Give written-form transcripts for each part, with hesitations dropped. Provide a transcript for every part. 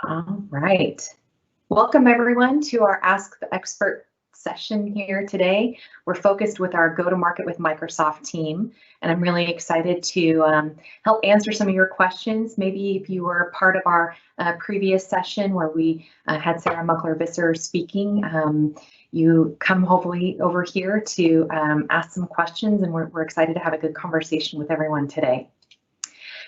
All right. Welcome everyone to our Ask the Expert session here today. We're focused with our Go-to-Market with Microsoft team, and I'm really excited to help answer some of your questions. Maybe if you were part of our previous session where we had Sarah Muckler-Visser speaking, you come hopefully over here to ask some questions, and we're excited to have a good conversation with everyone today.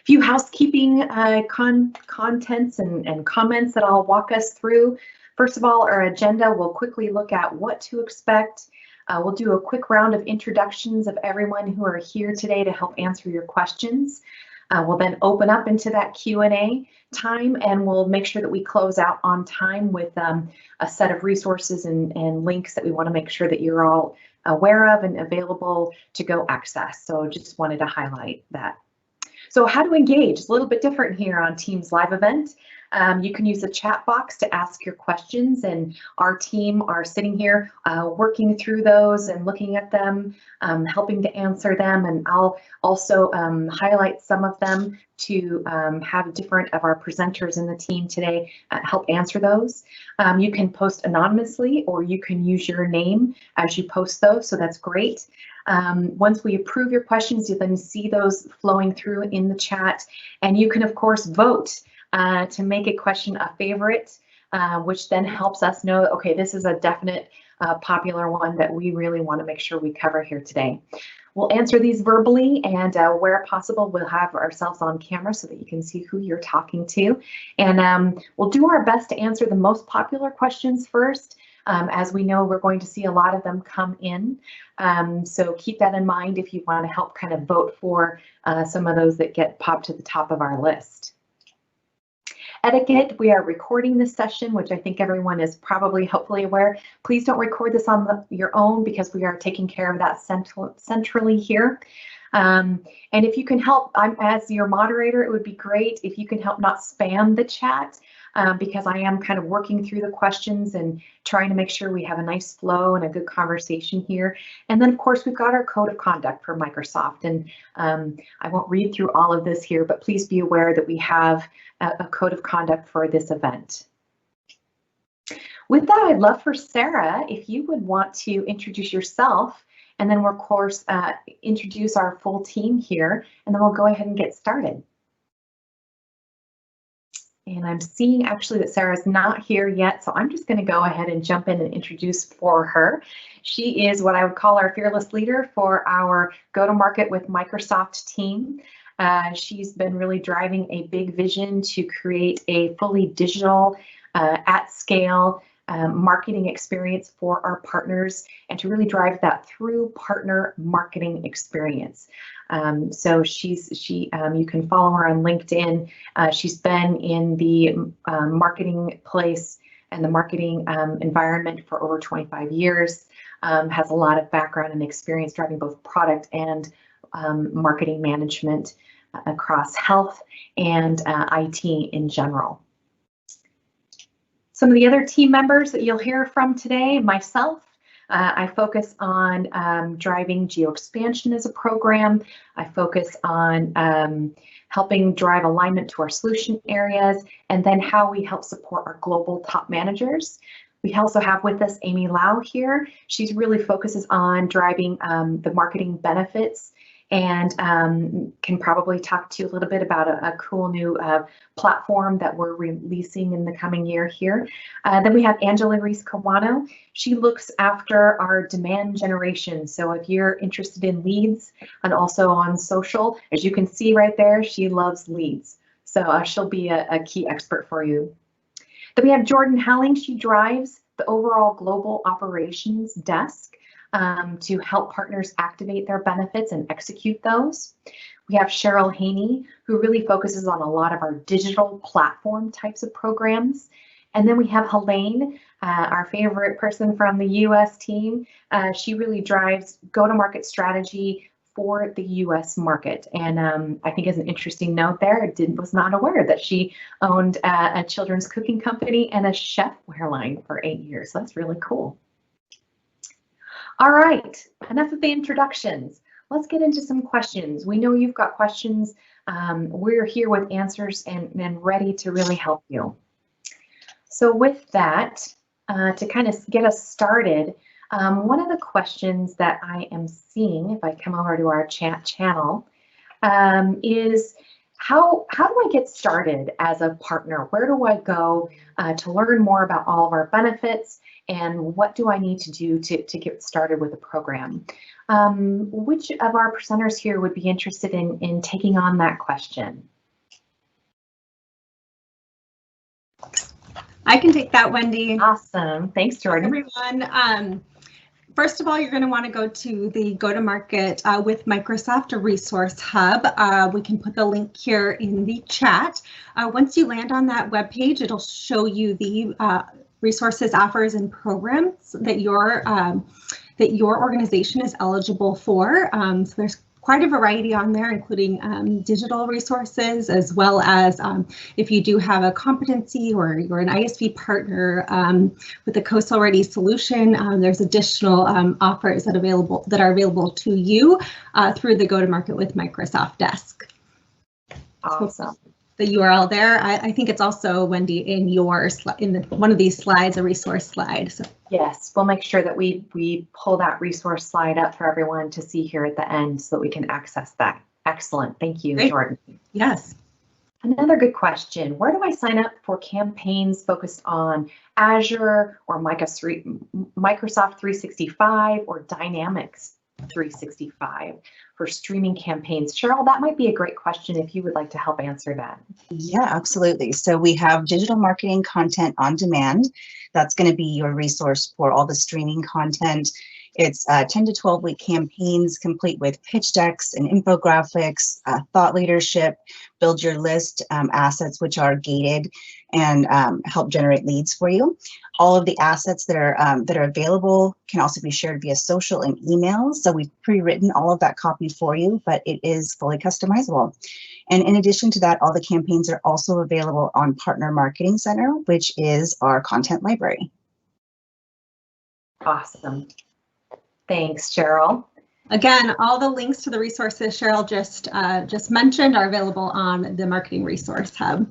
Few housekeeping contents and comments that I'll walk us through. First of all, our agenda, we'll quickly look at what to expect. We'll do a quick round of introductions of everyone who are here today to help answer your questions. We'll then open up into that Q&A time, and we'll make sure that we close out on time with a set of resources and links that we want to make sure that you're all aware of and available to go access. So just wanted to highlight that. So how to engage? It's a little bit different here on Teams live event. You can use the chat box to ask your questions, and our team are sitting here working through those and looking at them, helping to answer them, and I'll also highlight some of them to have different of our presenters in the team today help answer those. You can post anonymously, or you can use your name as you post those, so that's great. Once we approve your questions, you then see those flowing through in the chat, and you can of course vote to make a question a favorite, which then helps us know, okay, this is a definite popular one that we really want to make sure we cover here today. We'll answer these verbally, and where possible, we'll have ourselves on camera so that you can see who you're talking to. And we'll do our best to answer the most popular questions first. As we know, we're going to see a lot of them come in. So keep that in mind if you want to help kind of vote for some of those that get popped to the top of our list. Etiquette, we are recording this session, which I think everyone is probably hopefully aware. Please don't record this on your own, because we are taking care of that centrally here. And if you can help, as your moderator, it would be great if you can help not spam the chat, because I am kind of working through the questions and trying to make sure we have a nice flow and a good conversation here. And then of course we've got our code of conduct for Microsoft, and I won't read through all of this here, but please be aware that we have a code of conduct for this event. With that, I'd love for Sarah, if you would want to introduce yourself, and then we'll of course introduce our full team here, and then we'll go ahead and get started. And I'm seeing actually that Sarah's not here yet, so I'm just going to go ahead and jump in and introduce for her. She is what I would call our fearless leader for our go-to-market with Microsoft team. She's been really driving a big vision to create a fully digital, at-scale marketing experience for our partners, and to really drive that through partner marketing experience. So you can follow her on LinkedIn. She's been in the marketing place and the marketing environment for over 25 years, has a lot of background and experience driving both product and marketing management across health and IT in general. Some of the other team members that you'll hear from today, myself, I focus on driving geo-expansion as a program. I focus on helping drive alignment to our solution areas, and then how we help support our global top managers. We also have with us Amy Liao here. She really focuses on driving the marketing benefits, and can probably talk to you a little bit about a cool new platform that we're releasing in the coming year here. Then we have Angela Reese Kawano. She looks after our demand generation. So if you're interested in leads and also on social, as you can see right there, she loves leads. So she'll be a key expert for you. Then we have Jordan Helling. She drives the overall global operations desk to help partners activate their benefits and execute those. We have Cheryl Haney, who really focuses on a lot of our digital platform types of programs. And then we have Helane, our favorite person from the US team. She really drives go-to-market strategy for the US market. And I think as an interesting note there, I was not aware that she owned a children's cooking company and a chefware line for 8 years. So that's really cool. All right, enough of the introductions. Let's get into some questions. We know you've got questions. We're here with answers and ready to really help you. So with that, to kind of get us started, one of the questions that I am seeing, if I come over to our chat channel, is how do I get started as a partner? Where do I go to learn more about all of our benefits, and what do I need to do to get started with the program? Which of our presenters here would be interested in taking on that question? I can take that, Wendy. Awesome. Thanks, Jordan. Hi, everyone. First of all, you're going to want to go to the Go-to-Market with Microsoft Resource Hub. We can put the link here in the chat. Once you land on that web page, it'll show you the resources, offers, and programs that your organization is eligible for. So there's quite a variety on there, including digital resources, as well as if you do have a competency or you're an ISV partner with a COSO Ready solution, there's additional offers that are available to you through the Go-to-Market with Microsoft desk. Awesome. So the URL there, I think it's also, Wendy, in one of these slides, a resource slide. So. Yes, we'll make sure that we pull that resource slide up for everyone to see here at the end so that we can access that. Excellent. Thank you, Great. Jordan. Yes. Another good question. Where do I sign up for campaigns focused on Azure or Microsoft 365 or Dynamics 365 for streaming campaigns? Cheryl, that might be a great question if you would like to help answer that. Yeah, absolutely. So we have digital marketing content on demand. That's going to be your resource for all the streaming content. It's 10 to 12 week campaigns complete with pitch decks and infographics, thought leadership, build your list assets, which are gated and help generate leads for you. All of the assets that are available can also be shared via social and email. So we've pre-written all of that copy for you, but it is fully customizable. And in addition to that, all the campaigns are also available on Partner Marketing Center, which is our content library. Awesome. Thanks, Cheryl. Again, all the links to the resources Cheryl just mentioned are available on the Marketing Resource Hub.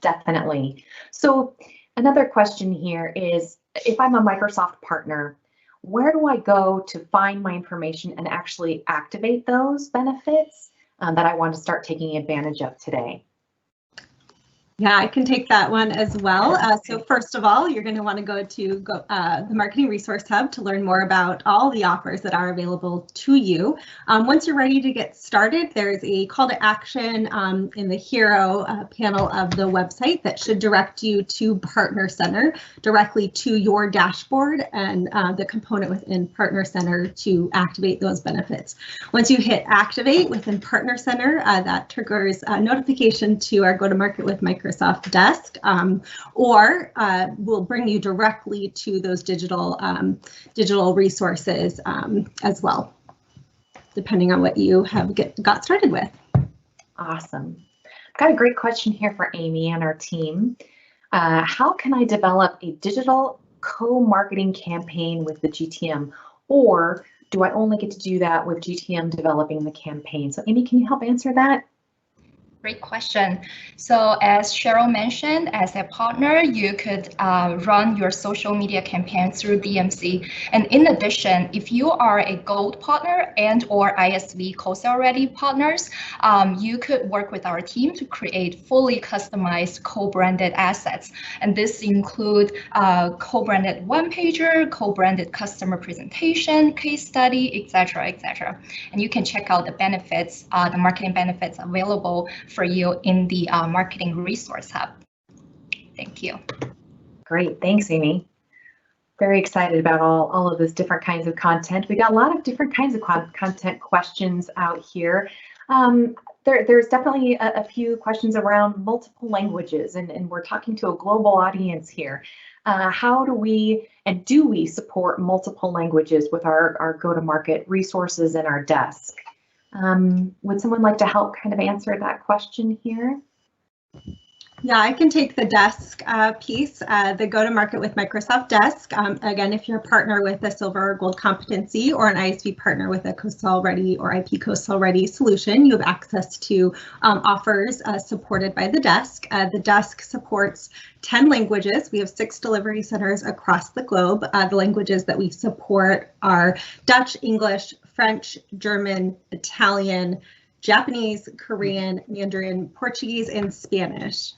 Definitely. So another question here is, if I'm a Microsoft partner, where do I go to find my information and actually activate those benefits that I want to start taking advantage of today? Yeah, I can take that one as well. So first of all, you're going to want to go to the Marketing Resource Hub to learn more about all the offers that are available to you. Once you're ready to get started, there's a call to action in the Hero panel of the website that should direct you to Partner Center, directly to your dashboard and the component within Partner Center to activate those benefits. Once you hit activate within Partner Center, that triggers a notification to our Go-to-Market with Microsoft desk, or will bring you directly to those digital resources as well, depending on what you have got started with. Awesome. I've got a great question here for Amy and our team. How can I develop a digital co-marketing campaign with the GTM, or do I only get to do that with GTM developing the campaign? So Amy, can you help answer that? Great question. So as Cheryl mentioned, as a partner, you could run your social media campaign through DMC. And in addition, if you are a Gold partner and or ISV COSO Ready partners, you could work with our team to create fully customized co-branded assets. And this include co-branded one-pager, co-branded customer presentation, case study, etc., etc. And you can check out the benefits, the marketing benefits available for you in the Marketing Resource Hub. Thank you. Great, thanks, Amy. Very excited about all of those different kinds of content. We got a lot of different kinds of content questions out here. There's definitely a few questions around multiple languages, and we're talking to a global audience here. How do we support multiple languages with our go-to-market resources and our desk? Would someone like to help kind of answer that question here? Yeah, I can take the desk piece, the go-to-market with Microsoft desk. Again, if you're a partner with a silver or gold competency or an ISV partner with a COSOL ready or IP COSOL ready solution, you have access to offers supported by the desk. The desk supports 10 languages. We have 6 delivery centers across the globe. The languages that we support are Dutch, English, French, German, Italian, Japanese, Korean, Mandarin, Portuguese, and Spanish.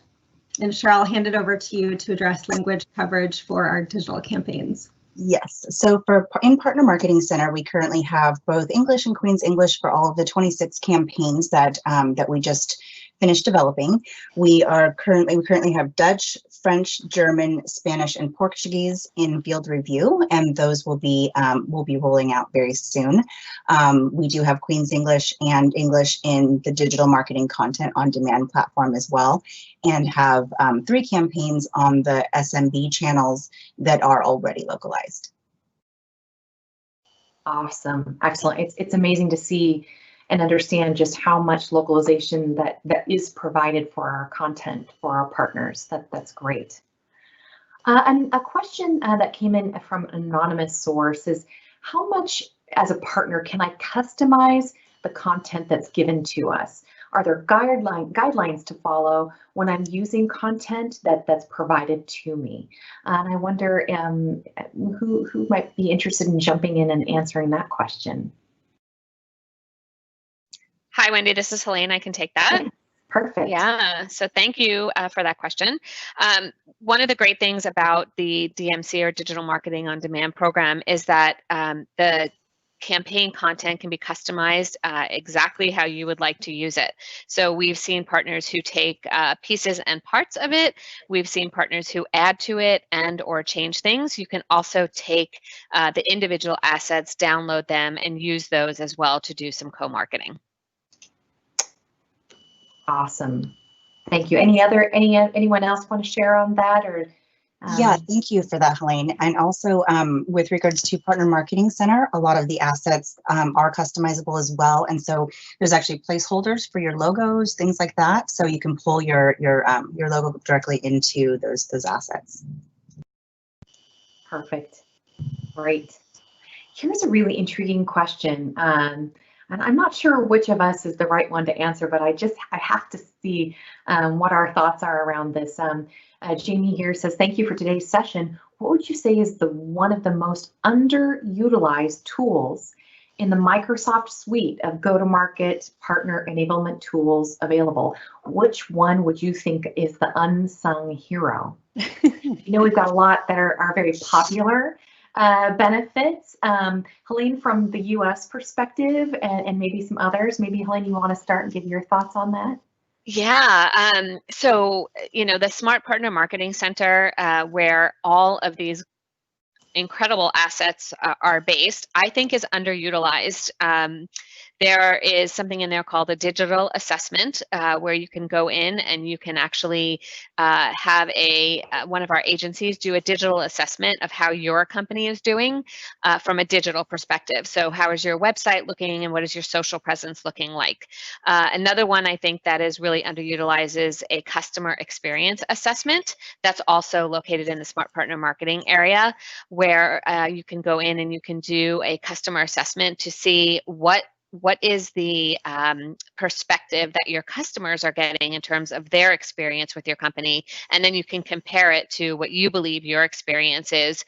And Cheryl, I'll hand it over to you to address language coverage for our digital campaigns. Yes, so in Partner Marketing Center, we currently have both English and Queen's English for all of the 26 campaigns that we just finished developing. We currently have Dutch, French, German, Spanish, and Portuguese in field review, and those will be rolling out very soon. We do have Queen's English and English in the digital marketing content on demand platform as well, and have 3 campaigns on the SMB channels that are already localized. Awesome, excellent. It's amazing to see and understand just how much localization that is provided for our content for our partners. That's great. And a question that came in from an anonymous source is, how much as a partner can I customize the content that's given to us? Are there guidelines to follow when I'm using content that's provided to me? And I wonder who might be interested in jumping in and answering that question. Hi, Wendy, this is Helane. I can take that. Perfect. Yeah, so thank you for that question. One of the great things about the DMC or Digital Marketing on Demand program is that the campaign content can be customized exactly how you would like to use it. So we've seen partners who take pieces and parts of it. We've seen partners who add to it and or change things. You can also take the individual assets, download them, and use those as well to do some co-marketing. Awesome. Thank you. Anyone else want to share on that? Or yeah, thank you for that, Helane. And also with regards to Partner Marketing Center, a lot of the assets are customizable as well. And so there's actually placeholders for your logos, things like that. So you can pull your logo directly into those assets. Perfect. Great. Here's a really intriguing question. And I'm not sure which of us is the right one to answer, but I have to see what our thoughts are around this. Jamie here says, thank you for today's session. What would you say is one of the most underutilized tools in the Microsoft suite of go-to-market partner enablement tools available? Which one would you think is the unsung hero? We've got a lot that are very popular benefits. Helane, from the US perspective, and maybe some others, maybe Helane, you want to start and give your thoughts on that? Yeah, so, the Smart Partner Marketing Center, where all of these incredible assets are based, I think is underutilized. There is something in there called a digital assessment, where you can go in and you can actually have one of our agencies do a digital assessment of how your company is doing from a digital perspective. So how is your website looking and what is your social presence looking like? Another one I think that is really underutilized is a customer experience assessment that's also located in the Smart Partner Marketing area, where you can go in and you can do a customer assessment to see what is the perspective that your customers are getting in terms of their experience with your company, and then you can compare it to what you believe your experience is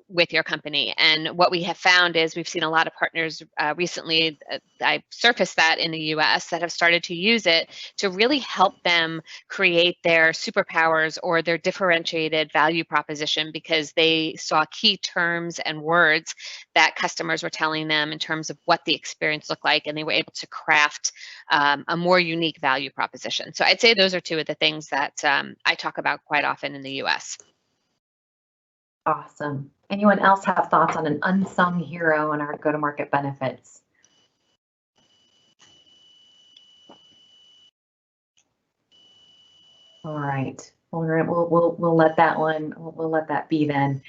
with your company. And what we have found is we've seen a lot of partners recently, I surfaced that in the US, that have started to use it to really help them create their superpowers or their differentiated value proposition, because they saw key terms and words that customers were telling them in terms of what the experience look like, and they were able to craft a more unique value proposition. So I'd say those are two of the things that I talk about quite often in the US. Awesome. Anyone else have thoughts on an unsung hero in our go-to-market benefits? All right. We'll let that one. We'll let that be then.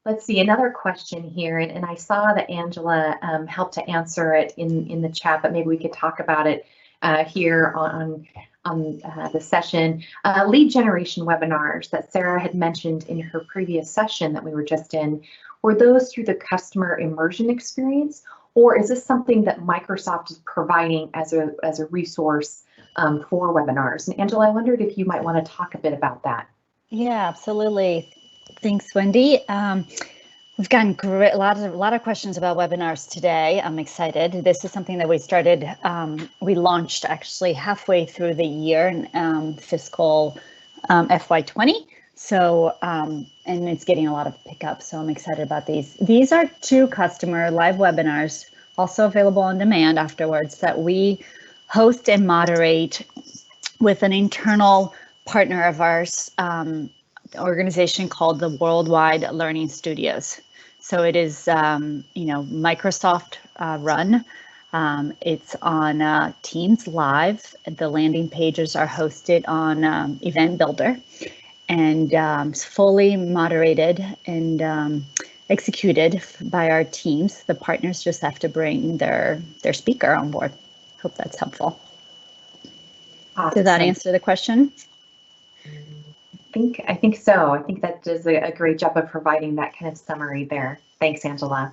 Let's see, another question here, and I saw that Angela helped to answer it in the chat, but maybe we could talk about it here on the session. Lead generation webinars that Sarah had mentioned in her previous session that we were just in, were those through the customer immersion experience, or is this something that Microsoft is providing as a resource for webinars? And Angela, I wondered if you might want to talk a bit about that. Yeah, absolutely. Thanks, Wendy. We've gotten a lot of questions about webinars today. I'm excited. This is something that we started, we launched actually halfway through the year in fiscal FY20. So, and it's getting a lot of pickup. So I'm excited about these. These are 2 customer live webinars, also available on demand afterwards, that we host and moderate with an internal partner of ours, organization called the Worldwide Learning Studios. So it is, Microsoft run. It's on Teams Live. The landing pages are hosted on Event Builder, and it's fully moderated and executed by our teams. The partners just have to bring their speaker on board. Hope that's helpful. Awesome. Did that answer the question? I think so. I think that does a great job of providing that kind of summary there. Thanks, Angela.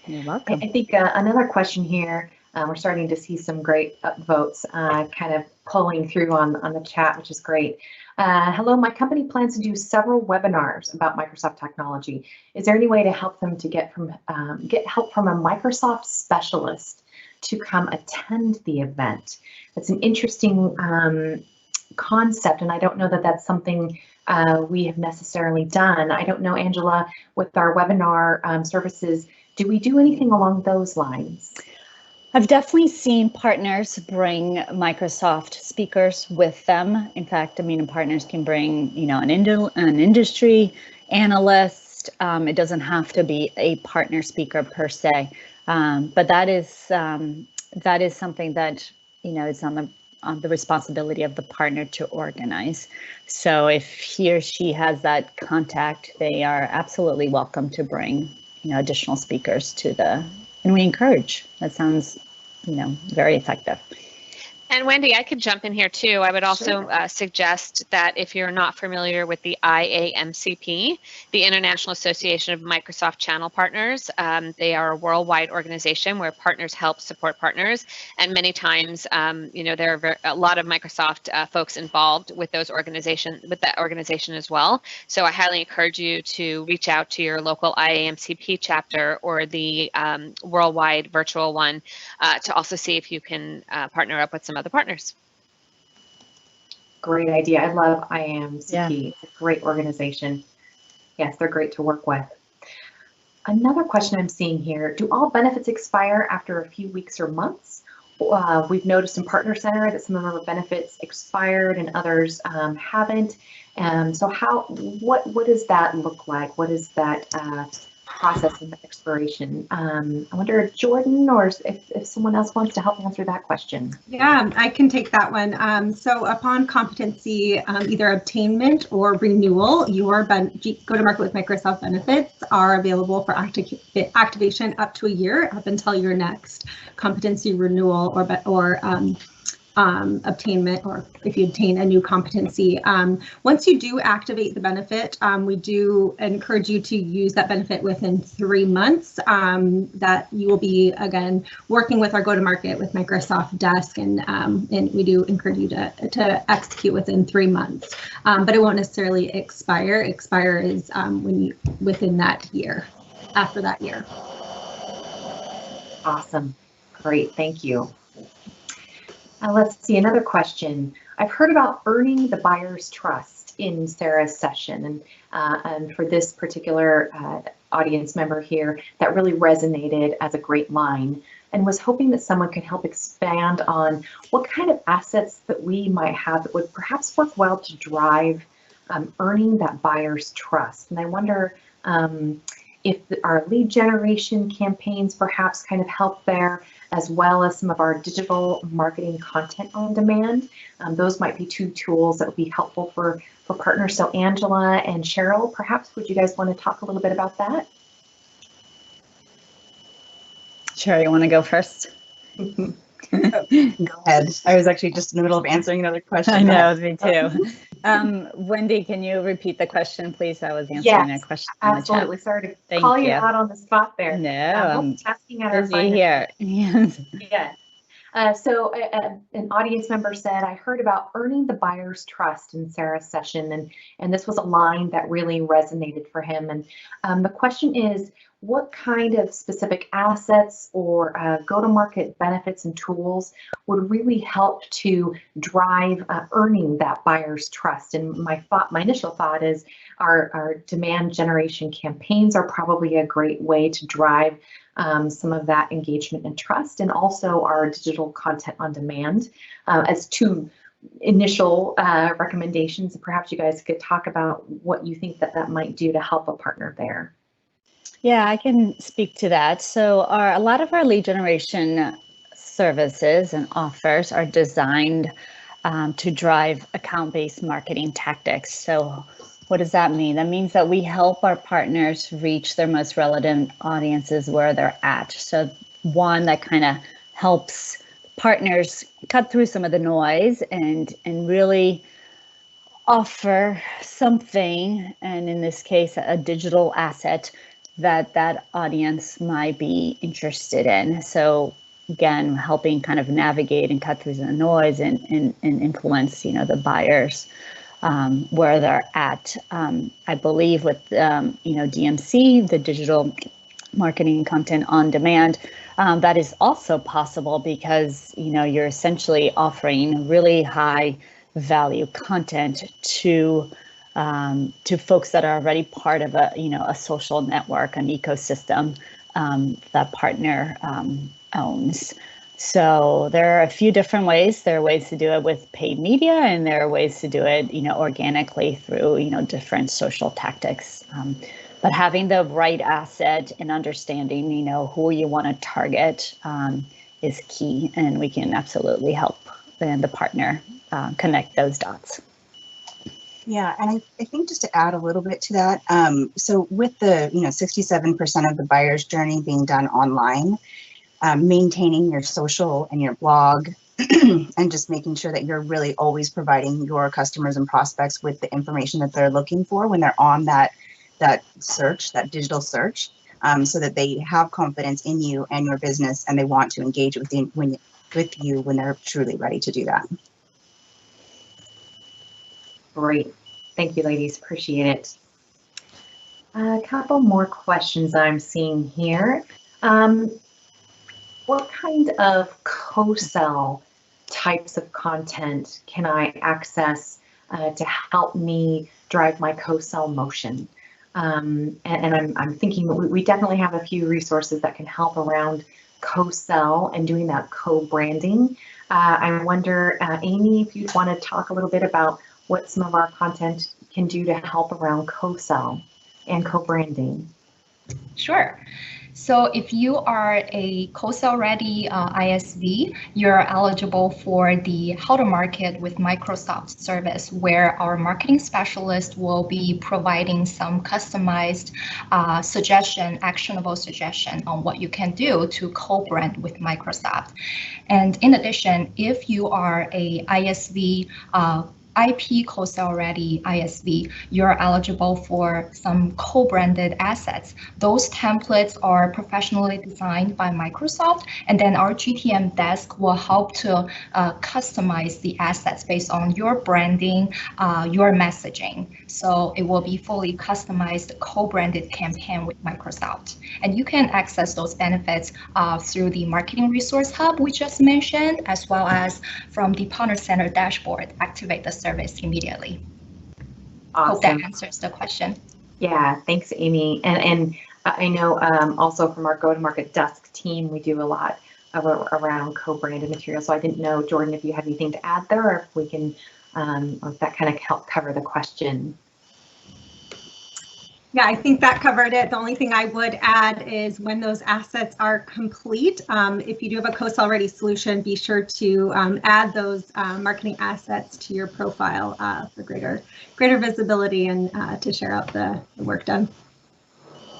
You're welcome. I think another question here, we're starting to see some great votes kind of pulling through on the chat, which is great. Hello, my company plans to do several webinars about Microsoft technology. Is there any way to help them to get help from a Microsoft specialist to come attend the event? That's an interesting concept, and I don't know that that's something we have necessarily done. I don't know, Angela, with our webinar services, do we do anything along those lines? I've definitely seen partners bring Microsoft speakers with them. In fact, partners can bring, an industry analyst. It doesn't have to be a partner speaker per se, but that is something that is on the responsibility of the partner to organize. So if he or she has that contact, they are absolutely welcome to bring additional speakers to and we encourage. That sounds very effective. And Wendy, I could jump in here too. I would also suggest that if you're not familiar with the IAMCP, the International Association of Microsoft Channel Partners, they are a worldwide organization where partners help support partners. And many times, there are a lot of Microsoft folks involved with that organization as well. So I highly encourage you to reach out to your local IAMCP chapter or the worldwide virtual one to also see if you can partner up with some other partners. Great idea. I love IAMCP. Yeah. It's a great organization. Yes, they're great to work with. Another question I'm seeing here, do all benefits expire after a few weeks or months? We've noticed in Partner Center that some of our benefits expired and others haven't. So what does that look like? What is that process of expiration? I wonder if Jordan or if someone else wants to help answer that question. Yeah, I can take that one. So upon competency, either obtainment or renewal, your go-to-market with Microsoft benefits are available for activation up to a year, up until your next competency renewal or obtainment, or if you obtain a new competency. Once you do activate the benefit, we do encourage you to use that benefit within 3 months. That you will be, again, working with our go-to-market with Microsoft Desk, and we do encourage you to execute within 3 months. But it won't necessarily expire. Expire is within that year, after that year. Awesome. Great. Thank you. Let's see, another question. I've heard about earning the buyer's trust in Sarah's session, and for this particular audience member here, that really resonated as a great line, and was hoping that someone could help expand on what kind of assets that we might have that would perhaps work well to drive earning that buyer's trust. And I wonder if our lead generation campaigns perhaps kind of help there, as well as some of our digital marketing content on demand. Those might be 2 tools that would be helpful for partners. So Angela and Cheryl, perhaps would you guys want to talk a little bit about that? Cheryl, you want to go first? Go ahead. I was actually just in the middle of answering another question. I know, me too. Wendy, can you repeat the question, please? I was answering a question in the chat. Absolutely. Sorry to call you out on the spot there. No, I'm multitasking at our busy here. Yes. Yeah. So an audience member said, I heard about earning the buyer's trust in Sarah's session, and this was a line that really resonated for him. And the question is, what kind of specific assets or go-to-market benefits and tools would really help to drive earning that buyer's trust? And my initial thought is our demand generation campaigns are probably a great way to drive some of that engagement and trust, and also our digital content on demand as two initial recommendations. Perhaps you guys could talk about what you think that might do to help a partner there. Yeah, I can speak to that. So a lot of our lead generation services and offers are designed to drive account-based marketing tactics. So what does that mean? That means that we help our partners reach their most relevant audiences where they're at. So one, that kind of helps partners cut through some of the noise and really offer something, and in this case, a digital asset that audience might be interested in. So again, helping kind of navigate and cut through the noise and influence, the buyers where they're at. I believe with DMC, the digital marketing content on demand, that is also possible because you're essentially offering really high value content to folks that are already part of a social network, an ecosystem that partner owns. So there are a few different ways. There are ways to do it with paid media, and there are ways to do it, organically through, different social tactics. But having the right asset and understanding, who you want to target is key, and we can absolutely help the partner connect those dots. Yeah, and I think just to add a little bit to that, so with the 67% of the buyer's journey being done online, maintaining your social and your blog and just making sure that you're really always providing your customers and prospects with the information that they're looking for when they're on that search, that digital search, so that they have confidence in you and your business, and they want to engage with you when they're truly ready to do that. Great. Thank you, ladies. Appreciate it. A couple more questions I'm seeing here. What kind of co-sell types of content can I access to help me drive my co-sell motion? And I'm thinking we definitely have a few resources that can help around co-sell and doing that co-branding. I wonder, Amy, if you'd want to talk a little bit about what some of our content can do to help around co-sell and co-branding. Sure. So if you are a co-sell ready ISV, you're eligible for the How to Market with Microsoft service, where our marketing specialist will be providing some customized actionable suggestion on what you can do to co-brand with Microsoft. And in addition, if you are a ISV, IP co-sell ready ISV, you're eligible for some co-branded assets. Those templates are professionally designed by Microsoft, and then our GTM desk will help to customize the assets based on your branding, your messaging. So it will be fully customized co-branded campaign with Microsoft. And you can access those benefits through the Marketing Resource Hub we just mentioned, as well as from the Partner Center dashboard. Activate the service immediately. Awesome. Hope that answers the question. Yeah, thanks, Amy. And I know also from our go-to-market desk team, we do a lot around co-branded material. So I didn't know, Jordan, if you had anything to add there, or if we can, or if that kind of helped cover the question. Yeah, I think that covered it. The only thing I would add is when those assets are complete, if you do have a co-sell ready solution, be sure to add those marketing assets to your profile for greater visibility and to share out the work done.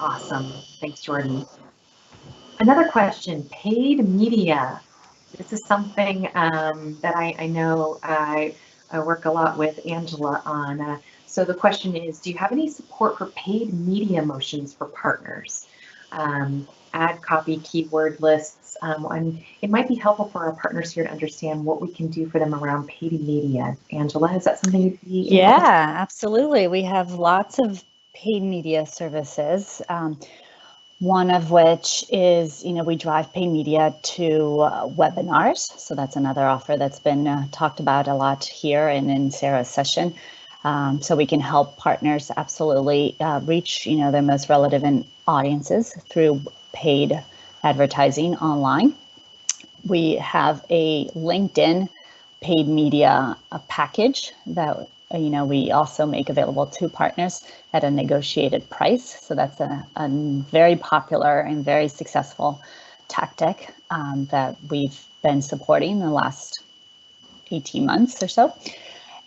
Awesome. Thanks, Jordan. Another question, paid media. This is something that I know I work a lot with Angela on. So the question is, do you have any support for paid media motions for partners? Ad copy, keyword lists, and it might be helpful for our partners here to understand what we can do for them around paid media. Angela, is that something you'd be? Yeah, absolutely. We have lots of paid media services. One of which is, we drive paid media to webinars. So that's another offer that's been talked about a lot here and in Sarah's session. So we can help partners absolutely reach, their most relevant audiences through paid advertising online. We have a LinkedIn paid media package that we also make available to partners at a negotiated price. So that's a very popular and very successful tactic that we've been supporting the last 18 months or so.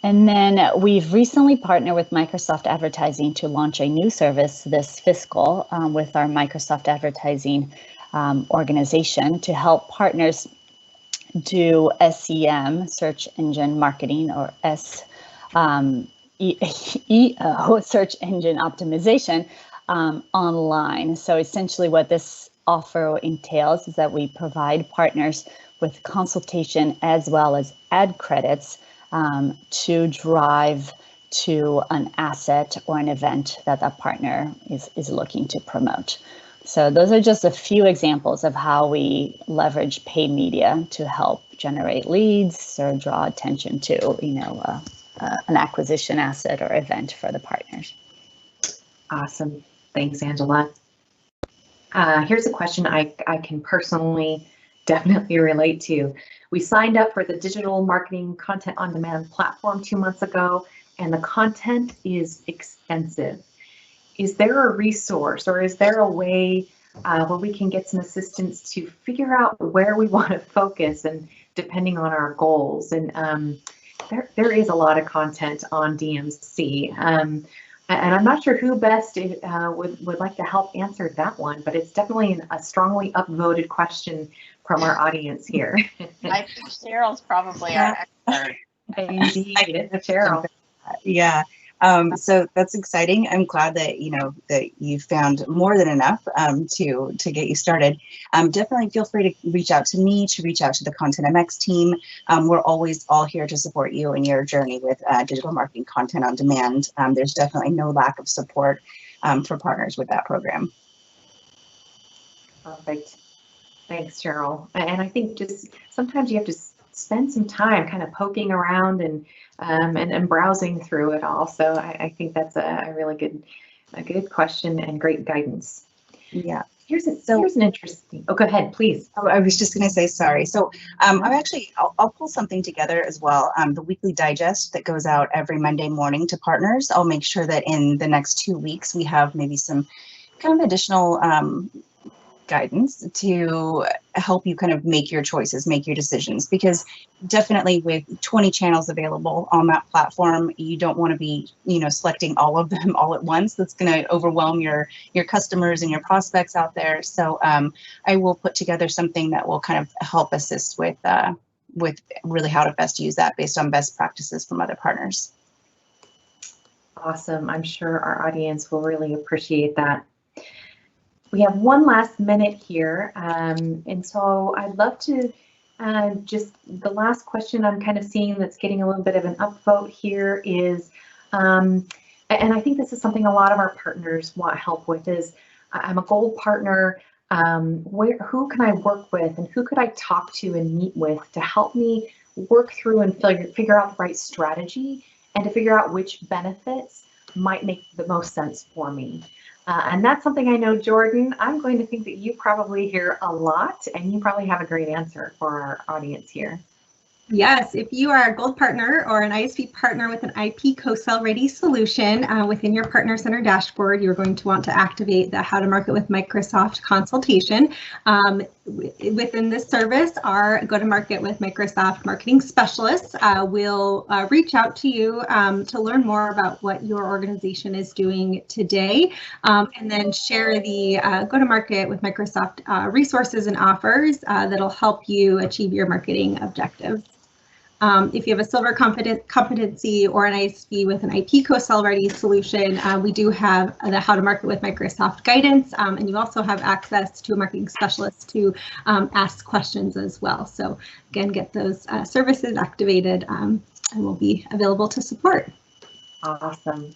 And then we've recently partnered with Microsoft Advertising to launch a new service this fiscal with our Microsoft Advertising organization to help partners do SEM, search engine marketing, or EO, search engine optimization, online. So essentially what this offer entails is that we provide partners with consultation as well as ad credits to drive to an asset or an event that a partner is looking to promote. So those are just a few examples of how we leverage paid media to help generate leads or draw attention to, an acquisition asset or event for the partners. Awesome. Thanks, Angela. Here's a question I can personally definitely relate to. We signed up for the digital marketing content on demand platform 2 months ago, and the content is extensive. Is there a resource or is there a way where we can get some assistance to figure out where we want to focus and depending on our goals? And there is a lot of content on DMC. And I'm not sure who best would like to help answer that one, but it's definitely a strongly upvoted question from our audience here. I think Cheryl's probably our expert. Indeed, Cheryl. Yeah. So that's exciting. I'm glad that that you found more than enough to get you started. Definitely feel free to reach out to me, to reach out to the Content MX team. We're always all here to support you in your journey with digital marketing content on demand. There's definitely no lack of support for partners with that program. Perfect. Thanks, Cheryl. And I think just sometimes you have to spend some time kind of poking around and browsing through it all. So I think that's a really good question and great guidance. Yeah. Here's an interesting. Oh, go ahead, please. Oh, I was just going to say sorry. So I'll pull something together as well. The weekly digest that goes out every Monday morning to partners. I'll make sure that in the next 2 weeks we have maybe some kind of additional guidance to help you kind of make your choices, make your decisions, because definitely with 20 channels available on that platform, you don't want to be, selecting all of them all at once. That's going to overwhelm your customers and your prospects out there. So I will put together something that will kind of help assist with really how to best use that based on best practices from other partners. Awesome. I'm sure our audience will really appreciate that. We have one last minute here, and so I'd love to just the last question I'm kind of seeing that's getting a little bit of an upvote here is, and I think this is something a lot of our partners want help with, is I'm a gold partner. Who can I work with and who could I talk to and meet with to help me work through and figure out the right strategy and to figure out which benefits might make the most sense for me? And that's something I know, Jordan, I'm going to think that you probably hear a lot and you probably have a great answer for our audience here. Yes, if you are a gold partner or an ISV partner with an IP co-sell ready solution within your Partner Center dashboard, you're going to want to activate the How to Market with Microsoft consultation. within this service, our Go-to-Market with Microsoft marketing specialists will reach out to you to learn more about what your organization is doing today, and then share the Go-to-Market with Microsoft resources and offers that'll help you achieve your marketing objectives. If you have a silver competency or an ISV with an IP co-sell ready solution, we do have the How to Market with Microsoft guidance, and you also have access to a marketing specialist to ask questions as well. So again, get those services activated and will be available to support. Awesome.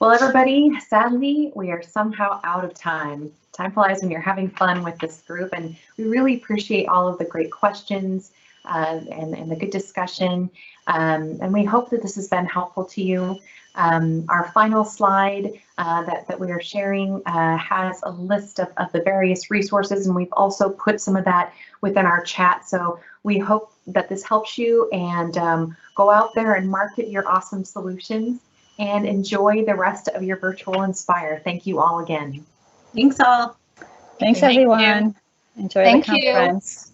Well, everybody, sadly, we are somehow out of time. Time flies when you're having fun with this group, and we really appreciate all of the great questions and the good discussion, and we hope that this has been helpful to you. Our final slide that we are sharing has a list of the various resources, and we've also put some of that within our chat. So we hope that this helps you, and go out there and market your awesome solutions and enjoy the rest of your virtual Inspire. Thank you all again. Thanks all. Thanks, Thank everyone. you. Enjoy Thank the you. conference.